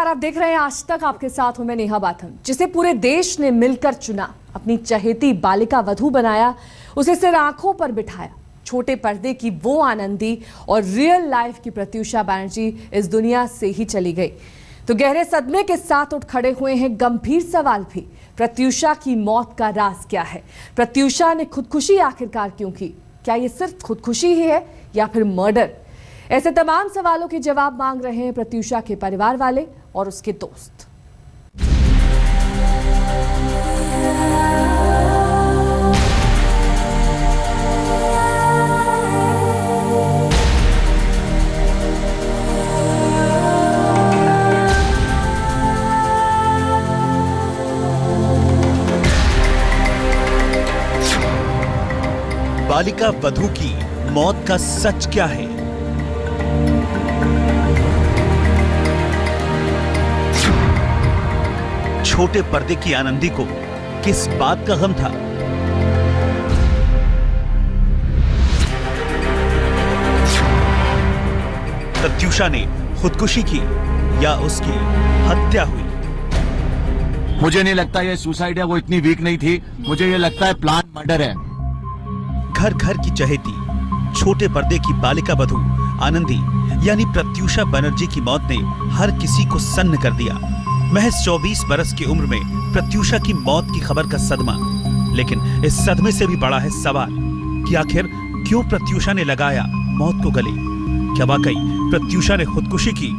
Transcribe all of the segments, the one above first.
आप देख रहे हैं आज तक, आपके साथ हूं मैं नेहा बाथम। जिसे पूरे देश ने मिलकर चुना, अपनी चहेती बालिका वधू बनाया, उसे सिर आंखों पर बिठाया। छोटे पर्दे की वो आनंदी और रियल लाइफ की प्रत्यूषा बनर्जी इस दुनिया से ही चली गई तो गहरे सदमे के साथ उठ खड़े हुए हैं गंभीर सवाल भी। प्रत्यूषा की मौत का राज क्या है? प्रत्यूषा ने खुदकुशी आखिरकार क्यों की? क्या ये सिर्फ खुदकुशी ही है या फिर मर्डर? ऐसे तमाम सवालों के जवाब मांग रहे हैं प्रत्यूषा के परिवार वाले और उसके दोस्त। बालिका वधू की मौत का सच क्या है? छोटे पर्दे की आनंदी को किस बात का गम था? प्रत्यूषा ने खुदकुशी की या उसकी हत्या हुई? मुझे नहीं लगता ये सुसाइड है, वो इतनी वीक नहीं थी। मुझे ये लगता है प्लान मर्डर है। घर घर की चहेती छोटे पर्दे की बालिका वधू आनंदी यानी प्रत्यूषा बनर्जी की मौत ने हर किसी को सन्न कर दिया। महज 24 बरस की उम्र में प्रत्यूषा की मौत की खबर का सदमा। लेकिन इस सदमे से भी बड़ा है सवाल कि आखिर क्यों प्रत्यूषा ने लगाया मौत को गले? क्या वाकई प्रत्यूषा ने खुदकुशी की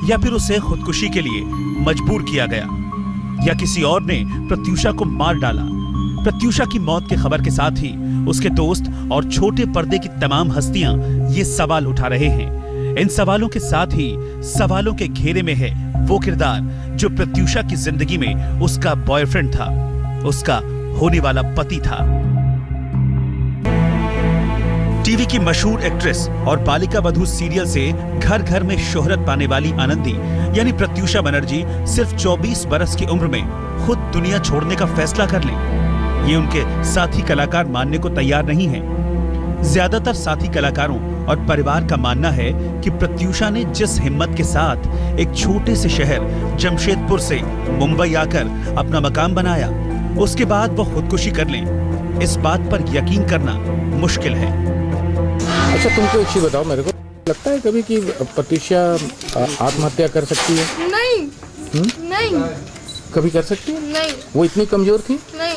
या फिर उसे खुदकुशी के लिए मजबूर किया गया, या किसी और ने प्रत्यूषा को मार डाला? प्रत्यूषा की मौत की खबर के साथ ही उसके दोस्त और छोटे पर्दे की तमाम हस्तियां ये सवाल उठा रहे हैं। इन सवालों के साथ ही सवालों के घेरे में है वो किरदार जो प्रत्यूषा की जिंदगी में उसका बॉयफ्रेंड था, उसका होने वाला पति था। टीवी की मशहूर एक्ट्रेस और बालिका वधू सीरियल से घर घर में शोहरत पाने वाली आनंदी यानी प्रत्यूषा बनर्जी सिर्फ 24 बरस की उम्र में खुद दुनिया छोड़ने का फैसला कर ले, ये उनके साथी कलाकार मानने को तैयार नहीं हैं। ज्यादातर साथी कलाकारों और परिवार का मानना है कि प्रत्यूषा ने जिस हिम्मत के साथ एक छोटे से शहर जमशेदपुर से मुंबई आकर अपना मकाम बनाया, उसके बाद वो खुदकुशी कर लें, इस बात पर यकीन करना मुश्किल है। अच्छा, तुमको एक चीज बताओ, मेरे को लगता है कभी कि प्रत्यूषा आत्महत्या कर सकती है? नहीं। नहीं। कभी कर सकती है? नहीं। वो इतनी कमजोर थी? नहीं।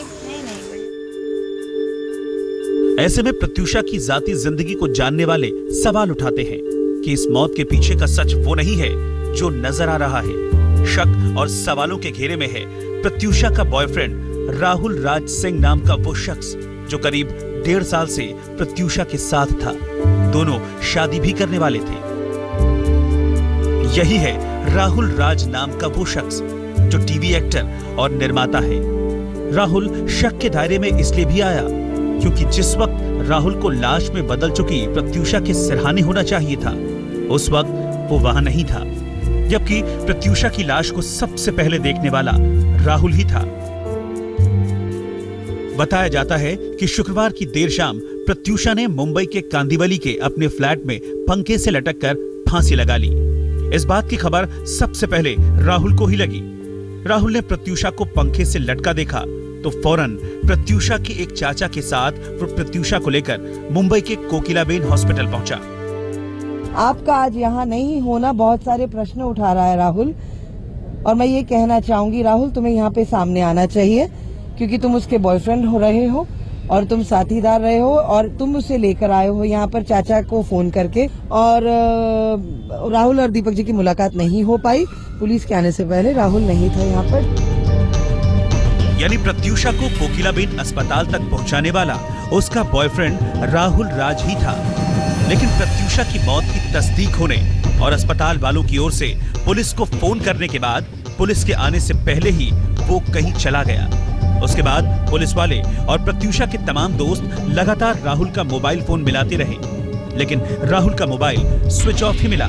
ऐसे में प्रत्यूषा की जाती जिंदगी को जानने वाले सवाल उठाते हैं कि इस मौत के पीछे का सच वो नहीं है जो नजर आ रहा है। शक और सवालों के घेरे में है प्रत्यूषा का बॉयफ्रेंड राहुल राज सिंह नाम का वो शख्स जो करीब 1.5 साल से प्रत्यूषा के साथ था। दोनों शादी भी करने वाले थे। यही है राहुल राज नाम का वो शख्स जो टीवी एक्टर और निर्माता है। राहुल शक के दायरे में इसलिए भी आया क्योंकि जिस वक्त राहुल को लाश में बदल चुकी प्रत्यूषा के सिरहाने होना चाहिए था, उस वक्त वो वहां नहीं था, जबकि प्रत्यूषा की लाश को सबसे पहले देखने वाला राहुल ही था। बताया जाता है कि शुक्रवार की देर शाम प्रत्यूषा ने मुंबई के कांदिवली के अपने फ्लैट में पंखे से लटककर फांसी लगा ली। इस बात की खबर सबसे पहले राहुल को ही लगी। राहुल ने प्रत्यूषा को पंखे से लटका देखा तो फौरन प्रत्यूषा के एक चाचा के साथ वो प्रत्यूषा को लेकर मुंबई के कोकिलाबेन हॉस्पिटल पहुंचा। आपका आज यहाँ नहीं होना बहुत सारे प्रश्न उठा रहा है राहुल, और मैं ये कहना चाहूंगी राहुल, तुम्हें यहाँ पे सामने आना चाहिए क्योंकि तुम उसके बॉयफ्रेंड हो रहे हो और तुम साथीदार रहे हो और तुम उसे लेकर आए हो यहाँ पर चाचा को फोन करके, और राहुल और दीपक जी की मुलाकात नहीं हो पाई। पुलिस के आने से पहले राहुल नहीं था यहाँ पर। यानी प्रत्यूषा को कोकिलाबेन अस्पताल तक पहुंचाने वाला उसका बॉयफ्रेंड राहुल राज ही था। लेकिन प्रत्यूषा की मौत की तस्दीक होने और अस्पताल वालों की ओर से पुलिस को फोन करने के बाद पुलिस के आने से पहले ही वो कहीं चला गया। उसके बाद पुलिस वाले और प्रत्यूषा के तमाम दोस्त लगातार राहुल का मोबाइल फोन मिलाते रहे, लेकिन राहुल का मोबाइल स्विच ऑफ ही मिला।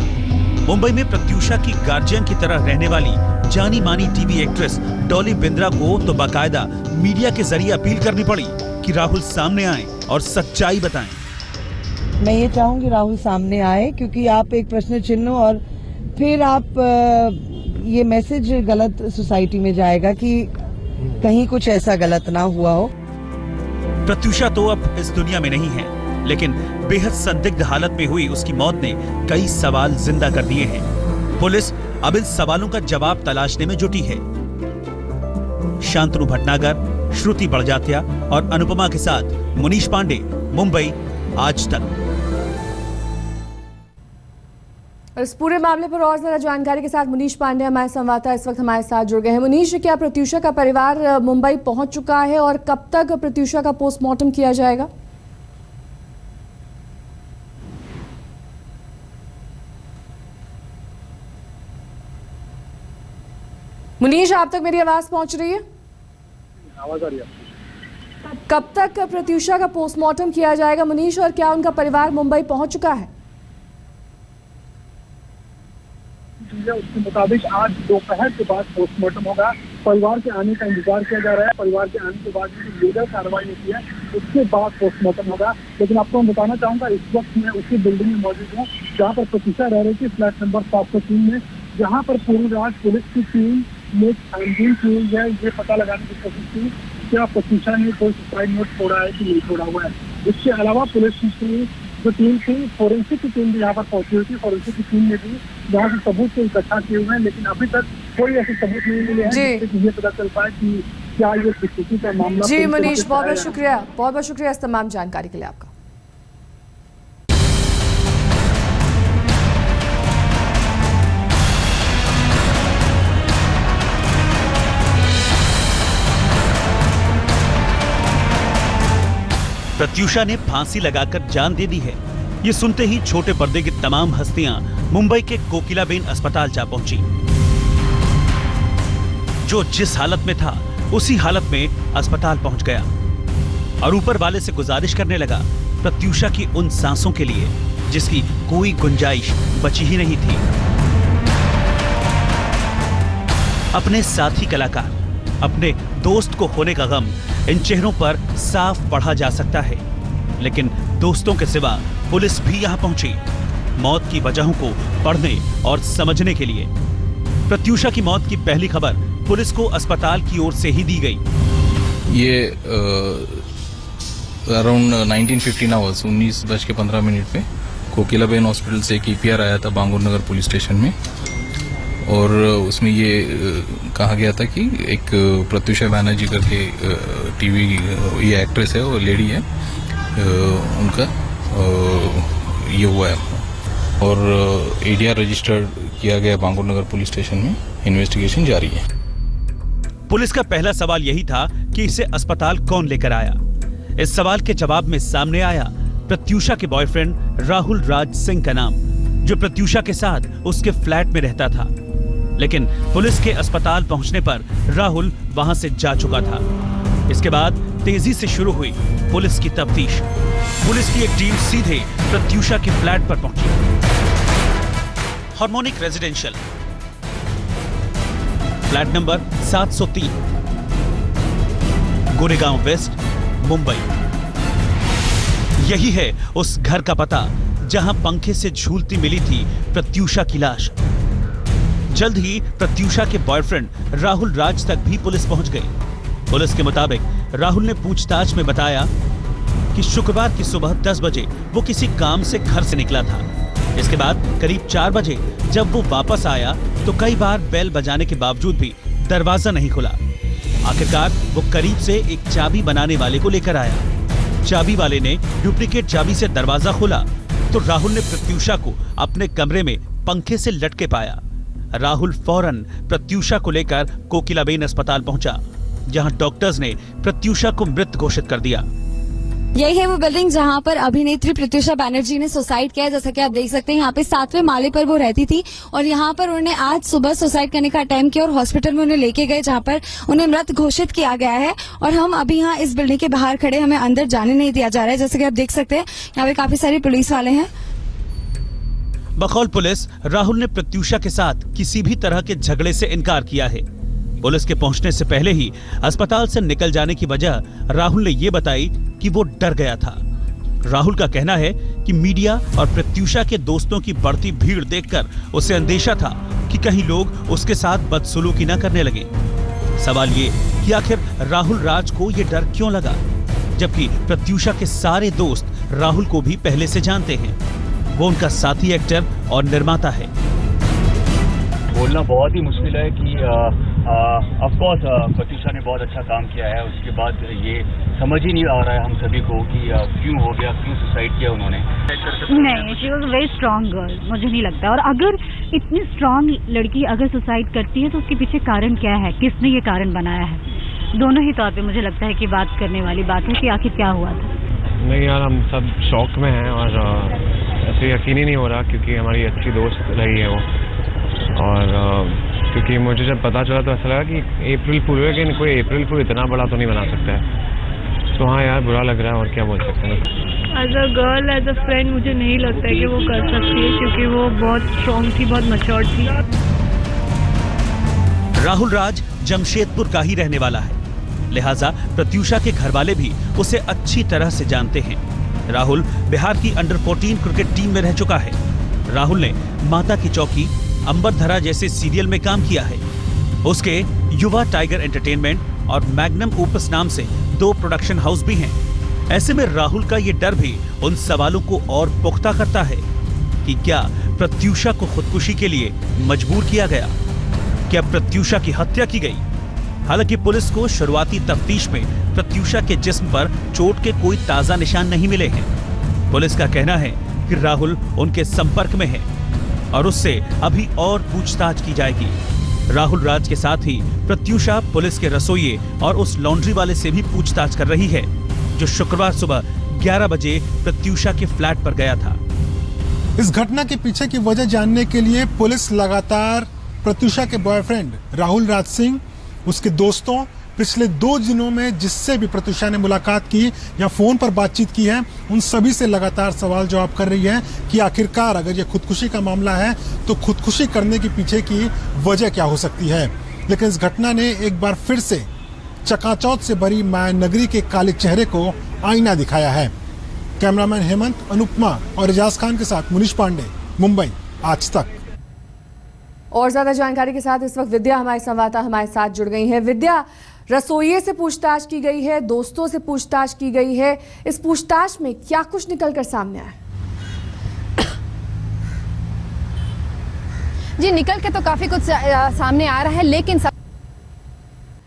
मुंबई में प्रत्यूषा की गार्जियन की तरह रहने वाली जानी मानी टीवी एक्ट्रेस डॉली बिंद्रा को तो बाकायदा मीडिया के जरिए अपील करनी पड़ी कि राहुल सामने आए और सच्चाई बताएं। मैं ये चाहूंगी राहुल सामने आए क्योंकि आप एक प्रश्न चिन्ह, और फिर आप ये मैसेज गलत सोसाइटी में जाएगा कि कहीं कुछ ऐसा गलत ना हुआ हो। प्रत्यूषा तो अब इस दुनिया में नहीं है, लेकिन बेहद संदिग्ध हालत में हुई उसकी मौत ने कई सवाल जिंदा कर दिए हैं। पुलिस अब इन सवालों का जवाब तलाशने में जुटी है। शांतनु भटनागर, श्रुति बड़जात्या और अनुपमा के साथ मुनीश पांडे, मुंबई, आज तक। इस पूरे मामले पर और ज्यादा जानकारी के साथ मुनीश पांडे हमारे संवाददाता इस वक्त हमारे साथ जुड़ गए हैं। मुनीश, क्या प्रत्यूषा का परिवार मुंबई पहुंच चुका है और कब तक प्रत्यूषा का पोस्टमार्टम किया जाएगा? मुनीश, आप तक मेरी आवाज पहुंच रही है? आवाज आ रही है। कब तक प्रत्यूषा का पोस्टमार्टम किया जाएगा मुनीश, और क्या उनका परिवार मुंबई पहुंच चुका है? उसके मुताबिक आज दोपहर के बाद पोस्टमार्टम होगा। परिवार के आने का इंतजार किया जा रहा है। परिवार के आने के बाद जो लीगल कार्रवाई होती है उसके बाद पोस्टमार्टम होगा। लेकिन आपको मैं बताना चाहूंगा, इस वक्त मैं उसी बिल्डिंग में मौजूद हूँ जहाँ पर प्रत्यूषा रह रही थी, फ्लैट नंबर 703 में, जहाँ पर पूरी रात पुलिस की टीम ने छानबीन की है, ये पता लगाने की कोशिश की क्या प्रत्यूषा ने कोई सुसाइड नोट छोड़ा है कि नहीं छोड़ा हुआ है। इसके अलावा पुलिस की जो टीम थी, फोरेंसिक की टीम भी यहाँ पर पहुंची हुई थी। फोरेंसिक की टीम ने भी यहाँ से सबूत को इकट्ठा किए हुए हैं, लेकिन अभी तक कोई ऐसे सबूत नहीं मिले हैं जिससे ये पता चल पाए कि क्या ये किसी का मामला। जी मुनीश, बहुत बहुत शुक्रिया इस तमाम जानकारी के लिए आपका। प्रत्यूषा ने फांसी लगाकर जान दे दी है। ये सुनते ही छोटे पर्दे की तमाम हस्तियां मुंबई के कोकिलाबेन अस्पताल जा पहुंची। जो जिस हालत में था उसी हालत में अस्पताल पहुंच गया और ऊपर वाले से गुजारिश करने लगा प्रत्यूषा की उन सांसों के लिए जिसकी कोई गुंजाइश बची ही नहीं थी। अपने साथी कलाकार, अपने दोस्त को खोने का गम इन चेहरों पर साफ पढ़ा जा सकता है, लेकिन दोस्तों के सिवा पुलिस भी यहां पहुंची मौत की वजहों को पढ़ने और समझने के लिए। प्रत्यूषा की मौत की पहली खबर पुलिस को अस्पताल की ओर से ही दी गई। ये अराउंड 19:15 आवर्स 19:15 पे कोकिलाबेन हॉस्पिटल से एक EPR आया था बांगुर नगर पुलिस स्टेशन में, और उसमें ये कहा गया था कि एक प्रत्यूषा बैनर्जी करके टीवी ये एक्ट्रेस है और लेडी है, उनका ये हुआ है और ADR रजिस्टर्ड किया गया बांगुर नगर पुलिस स्टेशन में। इन्वेस्टिगेशन जारी है। पुलिस का पहला सवाल यही था कि इसे अस्पताल कौन लेकर आया। इस सवाल के जवाब में सामने आया प्रत्यूषा के बॉयफ्रेंड राहुल राज सिंह का नाम, जो प्रत्यूषा के साथ उसके फ्लैट में रहता था। लेकिन पुलिस के अस्पताल पहुंचने पर राहुल वहां से जा चुका था। इसके बाद तेजी से शुरू हुई पुलिस की तफ्तीश। पुलिस की एक टीम सीधे प्रत्यूषा के फ्लैट पर पहुंची। Harmonic residential, flat number 703, Goregaon west, Mumbai. यही है उस घर का पता जहां पंखे से झूलती मिली थी प्रत्यूषा की लाश। जल्द ही प्रत्यूषा के बॉयफ्रेंड राहुल राज तक भी पुलिस पहुंच गई। पुलिस के मुताबिक राहुल ने पूछताछ में बताया कि शुक्रवार की सुबह 10 बजे वो किसी काम से घर से निकला था। इसके बाद करीब 4 बजे जब वो वापस आया तो कई बार बेल बजाने के बावजूद भी दरवाजा नहीं खुला। आखिरकार वो करीब से एक चाबी बनाने वाले को लेकर आया। चाबी वाले ने डुप्लीकेट चाबी से दरवाजा खोला तो राहुल ने प्रत्यूषा को अपने कमरे में पंखे से लटके पाया। राहुल फौरन प्रत्यूषा को लेकर कोकिलाबेन अस्पताल पहुंचा, जहां डॉक्टर्स ने प्रत्यूषा को मृत घोषित कर दिया। यही है वो बिल्डिंग जहां पर अभिनेत्री प्रत्यूषा बैनर्जी ने सुसाइड किया। जैसा कि आप देख सकते हैं यहाँ पे 7वें माले पर वो रहती थी और यहाँ पर उन्होंने आज सुबह सुसाइड करने का अटेम्प्ट किया और हॉस्पिटल में उन्हें लेके गए, जहाँ पर उन्हें मृत घोषित किया गया है। और हम अभी यहाँ इस बिल्डिंग के बाहर खड़े, हमें अंदर जाने नहीं दिया जा रहा है। जैसे कि आप देख सकते हैं यहाँ पे काफी सारे पुलिस वाले हैं। बकौल पुलिस, राहुल ने प्रत्यूषा के साथ किसी भी तरह के झगड़े से इनकार किया है। पुलिस के पहुंचने से पहले ही अस्पताल से निकल जाने की वजह राहुल ने ये बताई कि वो डर गया था। राहुल का कहना है कि मीडिया और प्रत्यूषा के दोस्तों की बढ़ती भीड़ देखकर उसे अंदेशा था कि कहीं लोग उसके साथ बदसलूकी न करने लगे। सवाल ये कि आखिर राहुल राज को ये डर क्यों लगा, जबकि प्रत्यूषा के सारे दोस्त राहुल को भी पहले से जानते हैं। वो उनका साथी एक्टर और निर्माता है। बोलना बहुत ही मुश्किल है कि ऑफ कोर्स प्रत्यूषा ने बहुत अच्छा काम किया है। उसके बाद ये समझ ही नहीं आ रहा है हम सभी को कि क्यों हो गया, क्यों सुसाइड किया उन्होंने। नहीं, she was very strong girl, मुझे नहीं लगता। और अगर इतनी स्ट्रॉन्ग लड़की अगर सुसाइड करती है तो उसके पीछे कारण क्या है, किसने ये कारण बनाया है? दोनों ही तौर पे मुझे लगता है कि बात करने वाली बात है कि आखिर क्या हुआ था। नहीं यार, हम सब शॉक में हैं और ऐसे यकीन ही नहीं हो रहा क्योंकि हमारी अच्छी दोस्त रही है वो। और क्योंकि मुझे जब पता चला तो ऐसा लगा कि अप्रैल फूल है, लेकिन कोई अप्रैल फूल इतना बड़ा तो नहीं बना सकता है। तो हाँ यार, बुरा लग रहा है और क्या बोल सकते हैं। As a girl, as a friend, मुझे नहीं लगता है कि वो कर सकती है क्योंकि वो बहुत स्ट्रॉन्ग थी, बहुत मैच्योर थी। राहुल राज जमशेदपुर का ही रहने वाला है, लिहाजा प्रत्यूषा के घर वाले भी उसे अच्छी तरह से जानते हैं। राहुल बिहार की अंडर 14 क्रिकेट टीम में रह चुका है। राहुल ने माता की चौकी, अंबरधरा जैसे सीरियल में काम किया है। उसके युवा टाइगर एंटरटेनमेंट और मैग्नम ओपस नाम से 2 प्रोडक्शन हाउस भी हैं। ऐसे में राहुल का ये डर भी उन सवालों को और पुख्ता करता है कि क्या प्रत्यूषा को खुदकुशी के लिए मजबूर किया गया, क्या प्रत्यूषा की हत्या की गई। हालांकि पुलिस को शुरुआती तफ्तीश में प्रत्यूषा के जिस्म पर चोट के कोई ताजा निशान नहीं मिले हैं। पुलिस का कहना है कि राहुल उनके संपर्क में है और उससे अभी और पूछताछ की जाएगी। राहुल राज के साथ ही प्रत्यूषा पुलिस के रसोइये और उस लॉन्ड्री वाले से भी पूछताछ कर रही है जो शुक्रवार सुबह 11 बजे प्रत्यूषा के फ्लैट पर गया था। इस घटना के पीछे की वजह जानने के लिए पुलिस लगातार प्रत्यूषा के बॉयफ्रेंड राहुल राज सिंह, उसके दोस्तों, पिछले 2 दिनों में जिससे भी प्रत्यूषा ने मुलाकात की या फोन पर बातचीत की है, उन सभी से लगातार सवाल जवाब कर रही है कि आखिरकार अगर ये खुदकुशी का मामला है तो खुदकुशी करने के पीछे की वजह क्या हो सकती है। लेकिन इस घटना ने एक बार फिर से चकाचौंध से भरी माया नगरी के काले चेहरे को आईना दिखाया है। कैमरामैन हेमंत, अनुपमा और एजाज खान के साथ मुनीश पांडे, मुंबई, आज तक। और ज्यादा जानकारी के साथ इस वक्त विद्या हमारे संवाददाता हमारे साथ जुड़ गई हैं। विद्या, रसोइये से पूछताछ की गई है, दोस्तों से पूछताछ की गई है, इस पूछताछ में क्या कुछ निकलकर सामने आया? जी, निकल के तो काफी कुछ सामने आ रहा है, लेकिन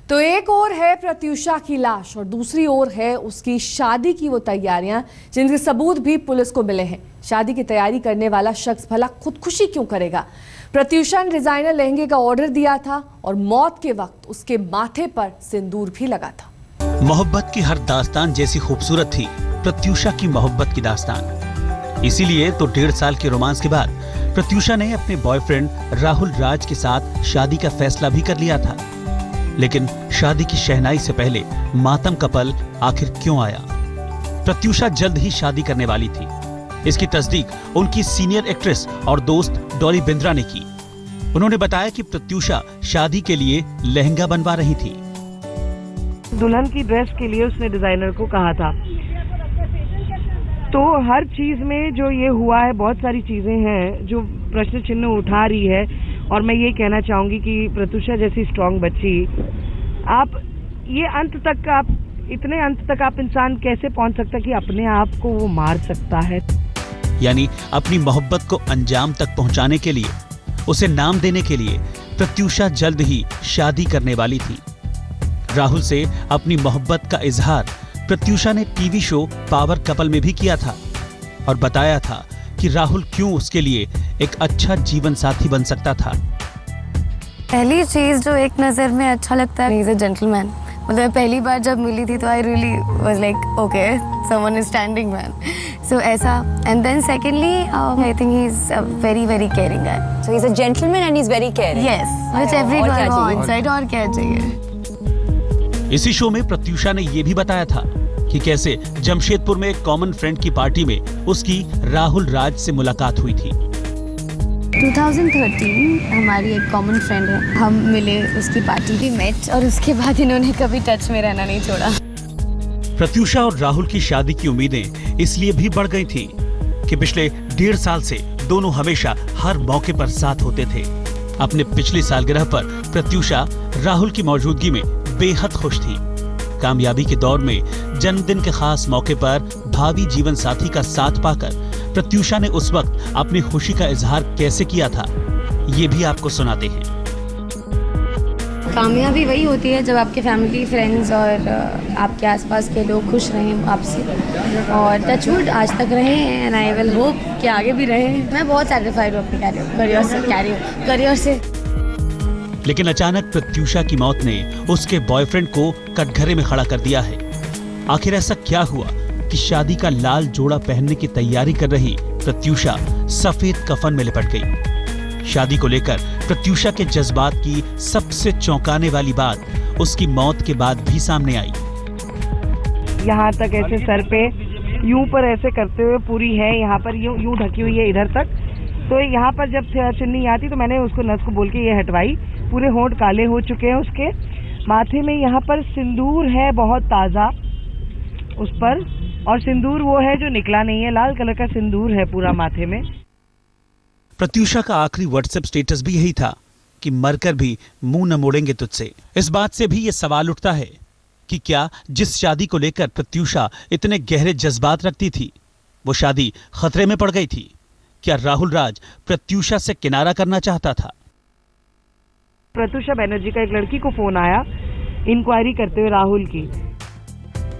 तो एक ओर है प्रत्यूषा की लाश और दूसरी ओर है उसकी शादी की वो तैयारियां जिनके सबूत भी पुलिस को मिले हैं। शादी की तैयारी करने वाला शख्स भला खुदकुशी क्यों करेगा? प्रत्यूषा ने डिजाइनर लहंगे का ऑर्डर दिया था और मौत के वक्त उसके माथे पर सिंदूर भी लगा था। मोहब्बत की हर दास्तान जैसी खूबसूरत थी प्रत्यूषा की मोहब्बत की दास्तान। इसीलिए तो 1.5 साल के रोमांस के बाद प्रत्यूषा ने अपने बॉयफ्रेंड राहुल राज के साथ शादी का फैसला भी कर लिया था। लेकिन शादी की शहनाई से पहले मातम का पल आखिर क्यों आया? प्रत्यूषा जल्द ही शादी करने वाली थी। इसकी तस्दीक उनकी सीनियर एक्ट्रेस और दोस्त डॉली बिंद्रा ने की। उन्होंने बताया कि प्रत्यूषा शादी के लिए लहंगा बनवा रही थी। दुल्हन की ड्रेस के लिए उसने डिजाइनर को कहा था। तो हर चीज में जो ये हुआ है, बहुत सारी चीजें हैं जो प्रश्न चिन्ह उठा रही है। और मैं ये कहना चाहूंगी कि प्रत्यूषा जैसी स्ट्रांग बच्ची, आप ये अंत तक, आप इतने अंत तक आप इंसान कैसे पहुंच सकता है कि अपने आप को वो मार सकता है? यानी अपनी मोहब्बत को अंजाम तक पहुंचाने के लिए, उसे नाम देने के लिए प्रत्यूषा जल्द ही शादी करने वाली थी। राहुल से अपनी मोहब्बत का इजहार प्रत्यूषा ने टीवी शो पावर कपल में भी किया था और बताया था कि राहुल क्यों उसके लिए एक अच्छा जीवन साथी बन सकता था। पहली चीज जो एक नजर में अच्छा लगता है, ही इज अ जेंटलमैन। मतलब पहली बार जब मिली थी तो I really was like okay, someone is standing man, so ऐसा। And then secondly I think he is a very very caring guy. So he is a gentleman and he is very caring. Yes, which everyone wants, right? और क्या चाहिए? इसी show में प्रत्यूषा ने यह भी बताया था कि कैसे जमशेदपुर में एक कॉमन फ्रेंड की पार्टी में उसकी राहुल राज से मुलाकात हुई थी। 2013 हमारी एक कॉमन फ्रेंड है, हम मिले, उसकी पार्टी भी मेट और उसके बाद इन्होंने कभी टच में रहना नहीं छोड़ा। प्रत्यूषा और राहुल की शादी की उम्मीदें इसलिए भी बढ़ गई थी कि पिछले 1.5 साल से दोनों हमेशा हर मौके पर साथ होते थे। अपने पिछली सालगिरह पर प्रत्यूषा राहुल की मौजूदगी में बेहद खुश थी। कामयाबी के दौर में जन्मदिन के खास मौके पर भावी जीवन साथी का साथ पाकर प्रत्यूषा ने उस वक्त अपनी खुशी का इजहार कैसे किया था, ये भी आपको सुनाते हैं। कामयाबी वही होती है जब आपके फैमिली, फ्रेंड्स और आपके आसपास के लोग खुश रहें आपसे, और टचवुड आज तक रहे हैं एंड आई विल होप कि आगे भी रहें। मैं बहुत सैटिस्फाइड हूँ अपने करियर से। लेकिन अचानक प्रत्यूषा की मौत ने उसके बॉयफ्रेंड को कटघरे में खड़ा कर दिया है। आखिर ऐसा क्या हुआ कि शादी का लाल जोड़ा पहनने की तैयारी कर रही प्रत्यूषा सफेद कफन में लिपट गई। शादी को लेकर प्रत्यूषा के जज्बात की सबसे चौंकाने वाली बात उसकी मौत के बाद भी सामने आई। यहाँ तक ऐसे सर पे यूं पर ऐसे करते हुए पूरी है, यहाँ पर यूं ढकी हुई है इधर तक। तो यहाँ पर जब चुन्नी आती तो मैंने उसको नस को बोल के ये हटवाई। पूरे होंठ काले हो चुके हैं उसके। माथे में यहाँ पर सिंदूर है बहुत ताज़ा उस पर, और सिंदूर वो है जो निकला नहीं है, लाल कलर का सिंदूर है पूरा माथे में। प्रत्यूषा का आखिरी व्हाट्सएप स्टेटस भी यही था कि मरकर भी मुंह न मोड़ेंगे तुझसे। इस बात से भी ये सवाल उठता है कि क्या जिस शादी को लेकर प्रत्यूषा इतने गहरे जज्बात रखती थी, वो शादी खतरे में पड़ गई थी? क्या राहुल राज प्रत्यूषा से किनारा करना चाहता था? प्रत्यूषा बनर्जी का एक लड़की को फोन आया इंक्वायरी करते हुए राहुल की।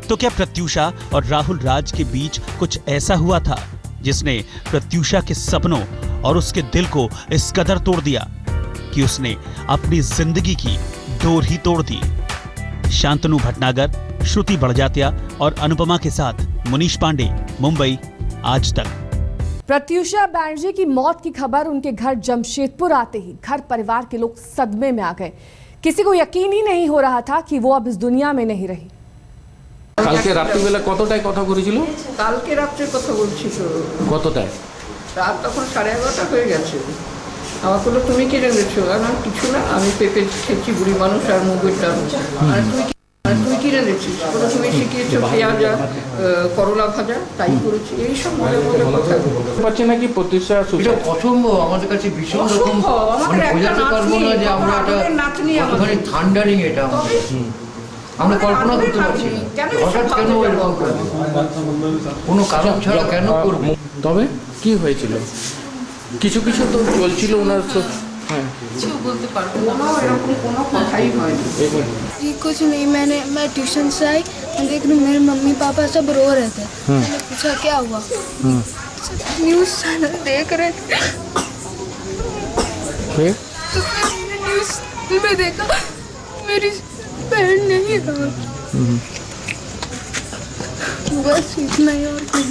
तो क्या प्रत्यूषा और राहुल राज के बीच कुछ ऐसा हुआ था जिसने प्रत्यूषा के सपनों और उसके दिल को इस कदर तोड़ दिया कि उसने अपनी जिंदगी की डोर ही तोड़ दी? शांतनु भटनागर, श्रुति बड़जात्या और अनुपमा के साथ मुनीश पांडे, मुंबई, आज तक। प्रत्यूषा बनर्जी की मौत की खबर उनके घर जमशेदपुर आते ही घर परिवार के लोग सदमे में आ गए। किसी को यकीन ही नहीं हो रहा था कि वो अब इस दुनिया में नहीं रही। কালকে রাত্রিবেলা কতটায় কথা করেছিল? কালকে রাত্রে কথা বলছি তো। কতটায়? রাত তখন 11:30 হয়ে গেছে। আমার বলল তুমি কি রেখেছো? আমি কিছু না, আমি পেঁপে খেয়েছি, বুড়ি মানুষ আর মুগেরটা। আর তুই কি রেখেছিস? বলে তুমি শিখিয়েছো পেঁয়াজ করলা ভাজা, তাই করেছি। এই সব মনে মনে কথা পাচ্ছে নাকি প্রত্যাশা এটা অসম্ভব আমাদের কাছে, ভীষণ রকম মানে বোঝাতে পারবো না যে আমরা এটা কতখানি থান্ডারিং এটা আমরা কল্পনা করতে পারছি না। হঠাৎ কেন এরকম করবে, কোনো কারণ ছাড়া কেন করবে? তবে কি হয়েছিল? কিছু কিছু তো চলছিল ওনার। হ্যাঁ, কিছু বলতে পারবো না, এরকম কোনো কথাই হয়নি। जी कुछ नहीं, मैं ट्यूशन से आई, मैं देख रही हूँ मेरे मम्मी पापा सब रो रहे थे। मैंने पूछा क्या हुआ? न्यूज़ चैनल देख रहे थे। तो मैंने न्यूज़ में देखा मेरी बहन नहीं रहा। बस इतना ही और कुछ।